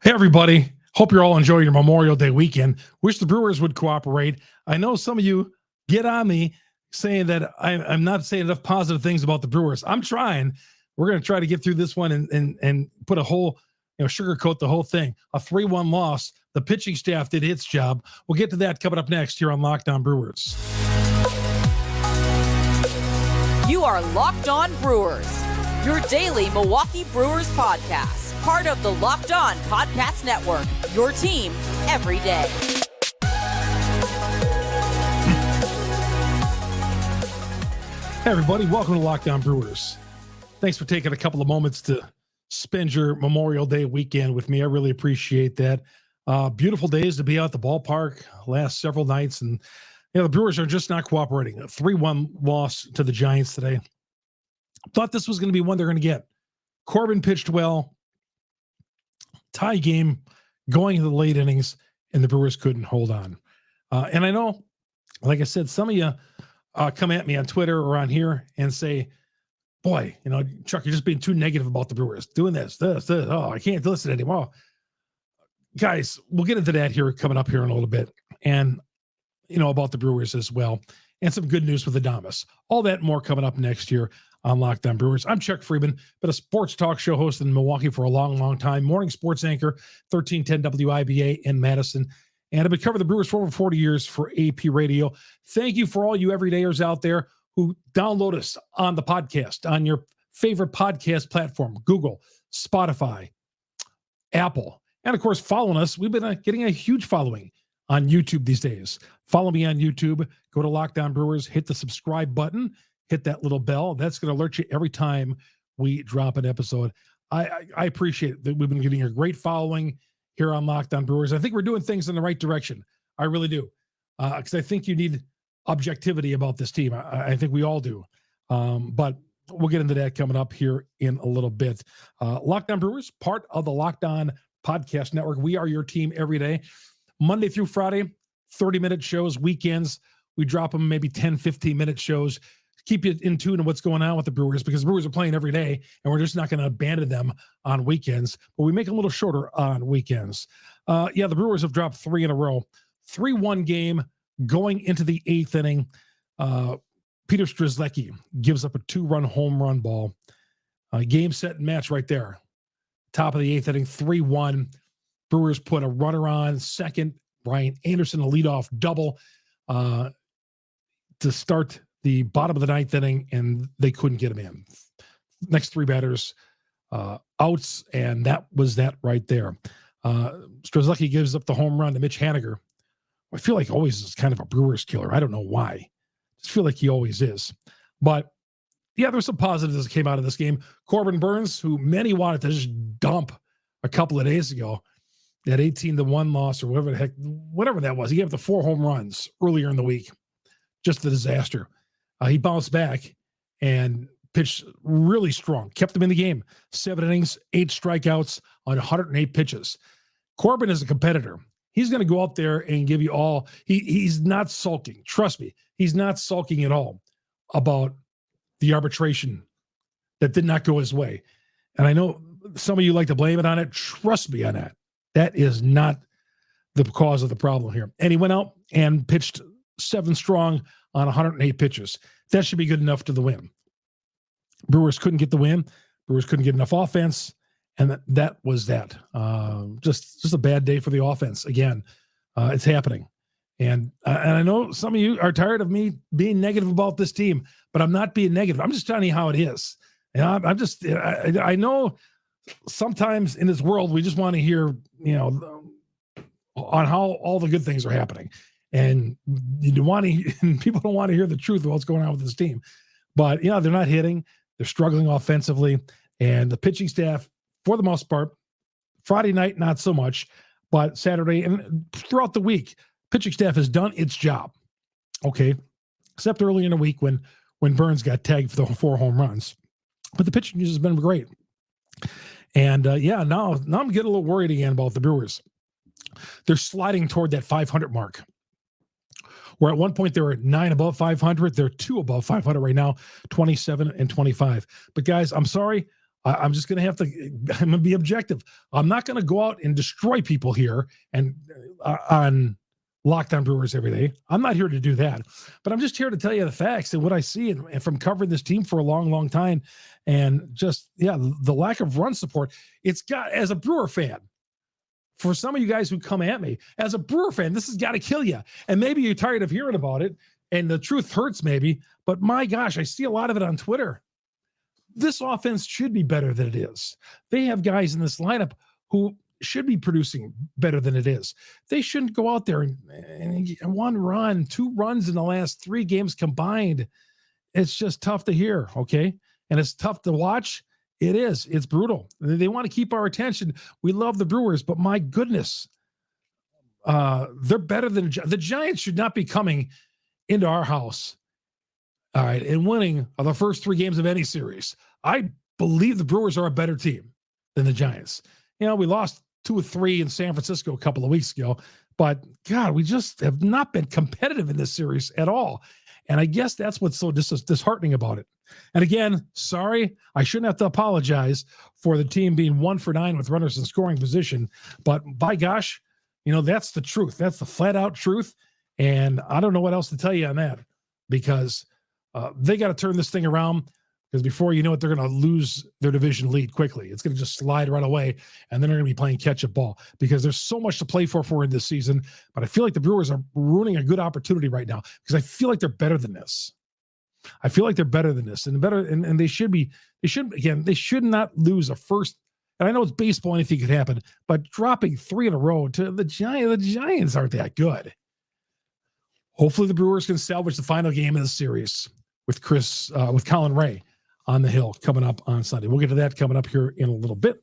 Hey, everybody. Hope you're all enjoying your Memorial Day weekend. Wish the Brewers would cooperate. I know some of you get on me saying that I'm not saying enough positive things about the Brewers. I'm trying. We're going to try to get through this one and put a whole, sugarcoat the whole thing. A 3-1 loss. The pitching staff did its job. We'll get to that coming up next here on Locked On Brewers. You are Locked On Brewers, your daily Milwaukee Brewers podcast. Part of the Locked On Podcast Network, your team every day. Hey, everybody. Welcome to Locked On Brewers. Thanks for taking a couple of moments to spend your Memorial Day weekend with me. I really appreciate that. Beautiful days to be out at the ballpark last several nights. And, the Brewers are just not cooperating. A 3-1 loss to the Giants today. Thought this was going to be one they're going to get. Corbin pitched well. Tie game going to the late innings, and the Brewers couldn't hold on. And I know, like I said, some of you come at me on Twitter or on here and say, boy, Chuck, you're just being too negative about the Brewers. Doing this. Oh, I can't listen anymore. Guys, we'll get into that here coming up here in a little bit. And, about the Brewers as well. And some good news with Adames. All that and more coming up next year on Locked On Brewers. I'm Chuck Freeman, been a sports talk show host in Milwaukee for a long, long time. Morning sports anchor, 1310 WIBA in Madison. And I've been covering the Brewers for over 40 years for AP Radio. Thank you for all you everydayers out there who download us on the podcast, on your favorite podcast platform, Google, Spotify, Apple. And, of course, following us. We've been getting a huge following on YouTube these days. Follow me on YouTube. Go to Locked On Brewers. Hit the subscribe button. Hit that little bell. That's going to alert you every time we drop an episode. I appreciate that we've been getting a great following here on Locked On Brewers. I think we're doing things in the right direction. I really do. Because I think you need objectivity about this team. I think we all do. But we'll get into that coming up here in a little bit. Locked On Brewers, part of the Locked On Podcast Network. We are your team every day. Monday through Friday, 30-minute shows. Weekends, we drop them maybe 10, 15-minute shows. Keep you in tune to what's going on with the Brewers because the Brewers are playing every day, and we're just not going to abandon them on weekends. But we make them a little shorter on weekends. The Brewers have dropped 3 in a row. 3-1 game going into the 8th inning. Peter Strzelecki gives up a 2-run home run ball. Game, set, and match right there. Top of the 8th inning, 3-1. Brewers put a runner on second. Brian Anderson, a leadoff double to start the bottom of the 9th inning, and they couldn't get him in. Next 3 batters, outs, and that was that right there. Strzelecki gives up the home run to Mitch Haniger. I feel like always is kind of a Brewers killer. I don't know why. Just feel like he always is. But, there's some positives that came out of this game. Corbin Burnes, who many wanted to just dump a couple of days ago, that 18-1 loss or whatever that was. He gave up the 4 home runs earlier in the week. Just a disaster. He bounced back and pitched really strong. Kept them in the game. 7 innings, 8 strikeouts on 108 pitches. Corbin is a competitor. He's going to go out there and give you all. He's not sulking. Trust me. He's not sulking at all about the arbitration that did not go his way. And I know some of you like to blame it on it. Trust me on that. That is not the cause of the problem here. And he went out and pitched 7 strong on 108 pitches. That should be good enough to the win. Brewers couldn't get the win. Brewers couldn't get enough offense. And that was that. Just a bad day for the offense. Again, it's happening. And I know some of you are tired of me being negative about this team, but I'm not being negative. I'm just telling you how it is. And I know sometimes in this world, we just want to hear, on how all the good things are happening. And people don't want to hear the truth of what's going on with this team. But, they're not hitting. They're struggling offensively. And the pitching staff, for the most part, Friday night, not so much, but Saturday and throughout the week, pitching staff has done its job. Okay. Except early in the week when Burnes got tagged for the 4 home runs. But the pitching has been great. And now I'm getting a little worried again about the Brewers. They're sliding toward that 500 mark. Where at one point they were 9 above 500. They're 2 above 500 right now, 27 and 25. But guys, I'm sorry. I'm just going to have to, I'm going to be objective. I'm not going to go out and destroy people here and on Locked On Brewers every day. I'm not here to do that, but I'm just here to tell you the facts and what I see and from covering this team for a long, long time. And just, the lack of run support. It's got, as a Brewer fan, for some of you guys who come at me, as a Brewer fan, this has got to kill you. And maybe you're tired of hearing about it and the truth hurts maybe, but my gosh, I see a lot of it on Twitter. This offense should be better than it is. They have guys in this lineup who should be producing better than it is. They shouldn't go out there and one run, 2 runs in the last 3 games combined. It's just tough to hear, okay? And it's tough to watch. It is. It's brutal. They want to keep our attention. We love the Brewers, but my goodness, they're better than the Giants. Should not be coming into our house, all right, and winning the first 3 games of any series. I believe the Brewers are a better team than the Giants. We lost 2 or 3 in San Francisco a couple of weeks ago, but God, we just have not been competitive in this series at all. And I guess that's what's so disheartening about it. And again, sorry, I shouldn't have to apologize for the team being 1 for 9 with runners in scoring position, but by gosh, that's the truth. That's the flat out truth. And I don't know what else to tell you on that, because they got to turn this thing around, because before you know it, they're going to lose their division lead quickly. It's going to just slide right away, and then they're going to be playing catch-up ball, because there's so much to play for in this season. But I feel like the Brewers are ruining a good opportunity right now, because I feel like they're better than this. And they should not lose a first. And I know it's baseball, anything could happen, but dropping 3 in a row to the Giants aren't that good. Hopefully the Brewers can salvage the final game of the series with Colin Ray on the hill coming up on Sunday. We'll get to that coming up here in a little bit.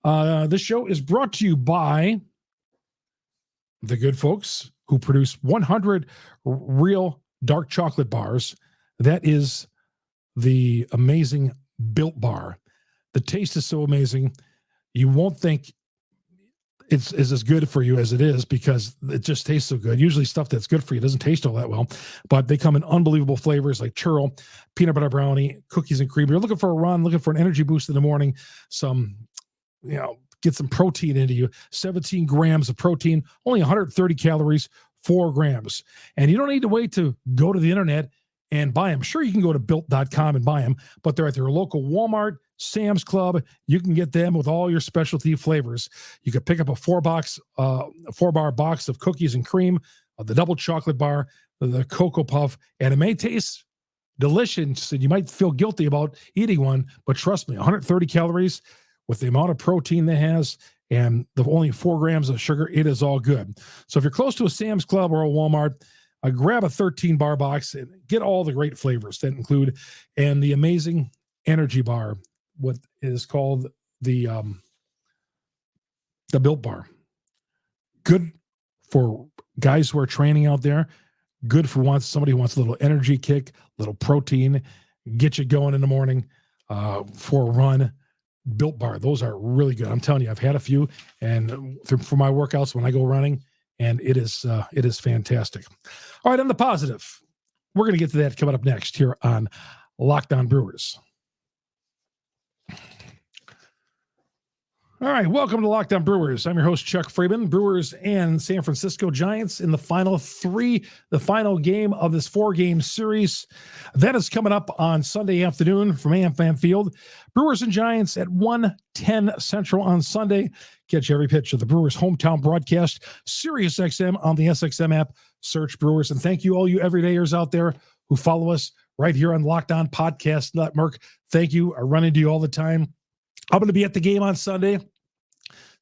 This show is brought to you by the good folks who produce 100 real dark chocolate bars. That is the amazing Built Bar. The taste is so amazing. You won't think it's as good for you as it is, because it just tastes so good. Usually stuff that's good for you doesn't taste all that well, but they come in unbelievable flavors like churro, peanut butter brownie, cookies and cream. You're looking for a run, looking for an energy boost in the morning, get some protein into you. 17 grams of protein, only 130 calories, 4 grams. And you don't need to wait to go to the internet and buy them. Sure, you can go to built.com and buy them, but they're at your local Walmart, Sam's Club. You can get them with all your specialty flavors. You could pick up a 4-bar box of cookies and cream, the double chocolate bar, the Cocoa Puff, and it may taste delicious, and you might feel guilty about eating one, but trust me, 130 calories with the amount of protein that has and the only 4 grams of sugar, it is all good. So if you're close to a Sam's Club or a Walmart, grab a 13-bar box and get all the great flavors that include, and the amazing energy bar, what is called the Built Bar. Good for guys who are training out there. Good for somebody who wants a little energy kick, little protein, get you going in the morning for a run. Built Bar, those are really good. I'm telling you, I've had a few, and for my workouts when I go running, and it is fantastic. All right, on the positive, we're going to get to that coming up next here on Locked On Brewers. All right, welcome to Locked On Brewers. I'm your host, Chuck Freeman. Brewers and San Francisco Giants in the final game of this 4-game series. That is coming up on Sunday afternoon from AmFam Field. Brewers and Giants at 1:10 Central on Sunday. Catch every pitch of the Brewers' hometown broadcast, Sirius XM on the SXM app. Search Brewers. And thank you, all you everydayers out there who follow us right here on Locked On Podcast Network. Thank you. I run into you all the time. I'm going to be at the game on Sunday,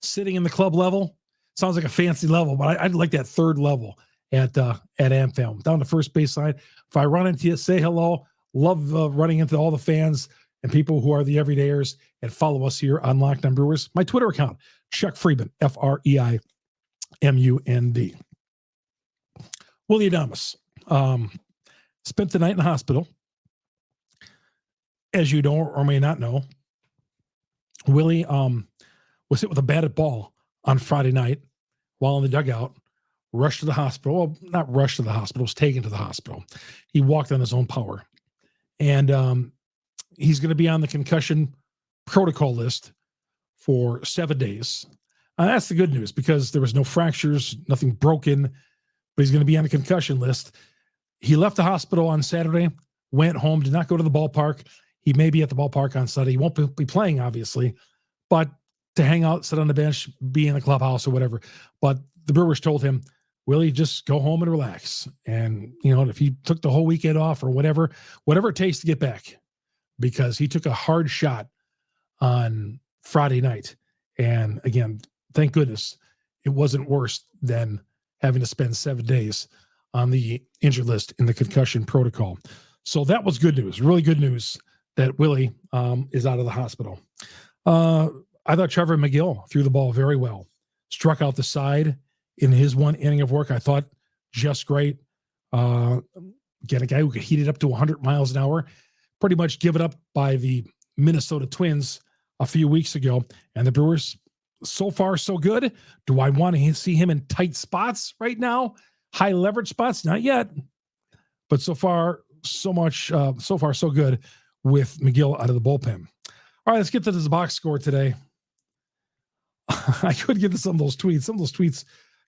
sitting in the club level. Sounds like a fancy level, but I'd like that 3rd level at AmFam, down the first base side. If I run into you, say hello. Love running into all the fans and people who are the everydayers, and follow us here on Locked On Brewers. My Twitter account, Chuck Freeman, FREIMUND. Willy Adames spent the night in the hospital. As you know or may not know, Willie was hit with a batted ball on Friday night while in the dugout, rushed to the hospital. Well, not rushed to the hospital, was taken to the hospital. He walked on his own power. And he's going to be on the concussion protocol list for 7 days. That's the good news because there was no fractures, nothing broken, but he's going to be on the concussion list. He left the hospital on Saturday, went home, did not go to the ballpark. He may be at the ballpark on Sunday. He won't be playing, obviously, but to hang out, sit on the bench, be in the clubhouse or whatever. But the Brewers told him, Willie, just go home and relax. And, if he took the whole weekend off or whatever it takes to get back, because he took a hard shot on Friday night. And again, thank goodness it wasn't worse than having to spend 7 days on the injured list in the concussion protocol. So that was good news, really good news that Willie is out of the hospital. I thought Trevor McGill threw the ball very well, struck out the side in his one inning of work. I thought just great. Again, a guy who could heat it up to 100 miles an hour, pretty much given up by the Minnesota Twins a few weeks ago. And the Brewers, so far, so good. Do I want to see him in tight spots right now? High leverage spots? Not yet. But so far, so good with McGill out of the bullpen. All right, let's get to this box score today. I could get to some of those tweets. Some of those tweets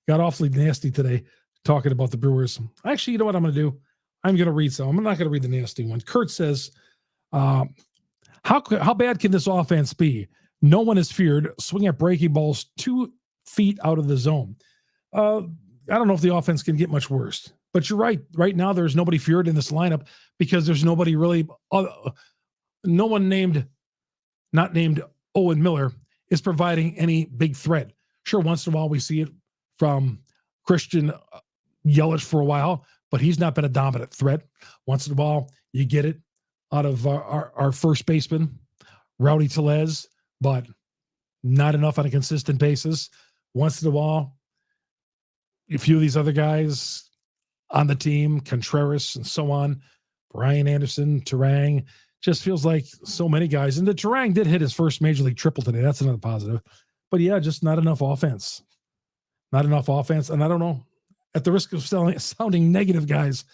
got awfully nasty today talking about the Brewers. Actually, you know what I'm going to do? I'm going to read some. I'm not going to read the nasty one. Kurt says, how bad can this offense be? No one is feared. Swing at breaking balls 2 feet out of the zone. I don't know if the offense can get much worse. But you're right. Right now, there's nobody feared in this lineup because there's nobody really, no one not named Owen Miller is providing any big threat. Sure, once in a while we see it from Christian Yelich for a while, but he's not been a dominant threat. Once in a while, you get it out of our first baseman, Rowdy Tellez, but not enough on a consistent basis. Once in a while, a few of these other guys on the team, Contreras and so on, Brian Anderson, Turang, just feels like so many guys. And the Turang did hit his first major league triple today. That's another positive. But yeah, just not enough offense. Not enough offense. And I don't know, at the risk of sounding negative, guys,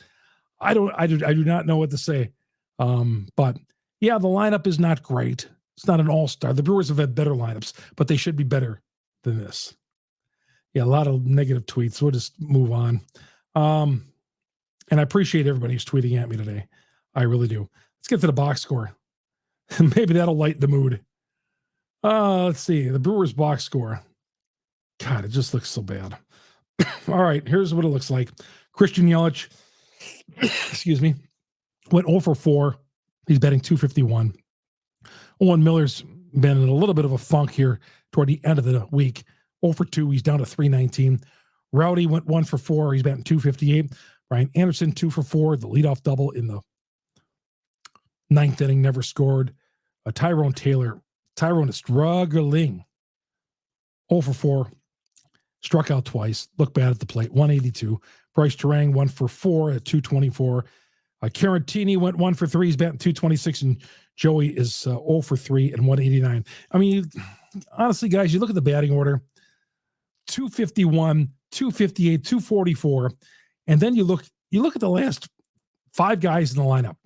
I do not know what to say. But yeah, the lineup is not great. It's not an all-star. The Brewers have had better lineups, but they should be better than this. Yeah, a lot of negative tweets. We'll just move on. And I appreciate everybody who's tweeting at me today. I really do. Let's get to the box score. Maybe that'll lighten the mood. Let's see. The Brewers box score. God, it just looks so bad. All right, here's what it looks like. Christian Yelich, excuse me, went 0 for 4. He's batting .251. Owen Miller's been in a little bit of a funk here toward the end of the week. 0 for 2. He's down to .319. Rowdy went 1 for 4. He's batting .258. Brian Anderson, 2 for 4. The leadoff double in the 9th inning, never scored. Tyrone Taylor. Tyrone is struggling. 0 for 4. Struck out twice. Looked bad at the plate. 182. Bryce Turang, 1 for 4 at .224. Carantini went 1 for 3. He's batting .226. And Joey is 0 for 3 and 189. I mean, honestly, guys, you look at the batting order. 251, 258, 244. And then you look at the last 5 guys in the lineup.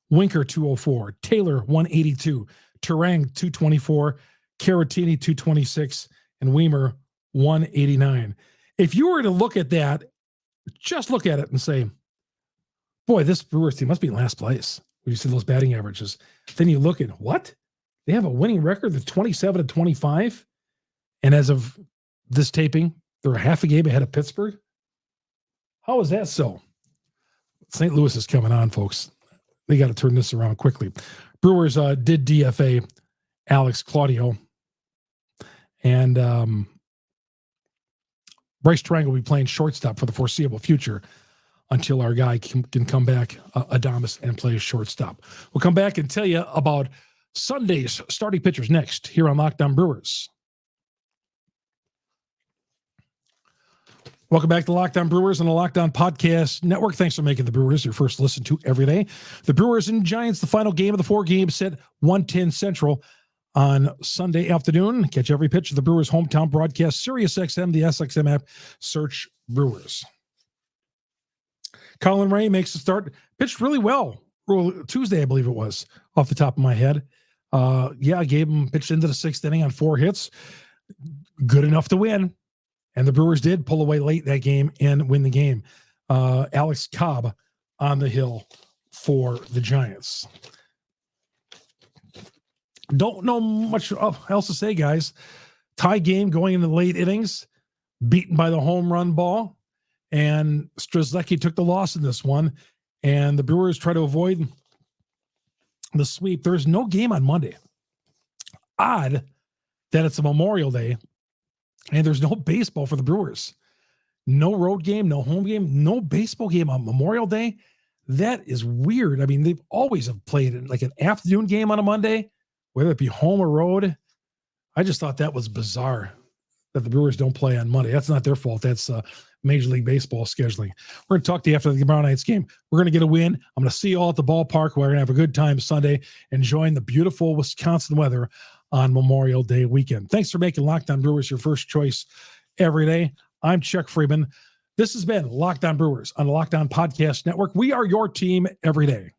Winker, 204. Taylor, 182. Turang, 224. Caratini, 226. And Weimer, 189. If you were to look at that, just look at it and say, boy, this Brewers team must be in last place when you see those batting averages. Then you look at what? They have a winning record of 27-25. And as of this taping, they're a half a game ahead of Pittsburgh. How is that so? St. Louis is coming on, folks. They got to turn this around quickly. Brewers did DFA Alex Claudio. And Bryce Turang will be playing shortstop for the foreseeable future until our guy can come back, Adames, and play shortstop. We'll come back and tell you about Sunday's starting pitchers next here on Locked On Brewers. Welcome back to Locked On Brewers on the Locked On Podcast Network. Thanks for making the Brewers your first listen to every day. The Brewers and Giants, the final game of the 4 games set 1:10 Central on Sunday afternoon. Catch every pitch of the Brewers' hometown broadcast, Sirius XM, the SXM app. Search Brewers. Colin Ray makes the start. Pitched really well Tuesday, I believe it was, off the top of my head. Gave him pitched into the 6th inning on 4 hits. Good enough to win. And the Brewers did pull away late that game and win the game. Alex Cobb on the hill for the Giants. Don't know much else to say, guys. Tie game going in the late innings, beaten by the home run ball, and Strzelecki took the loss in this one, and the Brewers try to avoid the sweep. There's no game on Monday. Odd that it's a Memorial Day, and there's no baseball for the Brewers. No road game, no home game, no baseball game on Memorial Day. That is weird. I mean, they've always have played like an afternoon game on a Monday, whether it be home or road. I just thought that was bizarre that the Brewers don't play on Monday. That's not their fault. That's Major League Baseball scheduling. We're going to talk to you after the Brown Knights game. We're going to get a win. I'm going to see you all at the ballpark. We're going to have a good time Sunday, enjoying the beautiful Wisconsin weather on Memorial Day weekend. Thanks for making Locked On Brewers your first choice every day. I'm Chuck Freeman. This has been Locked On Brewers on the Locked On Podcast Network. We are your team every day.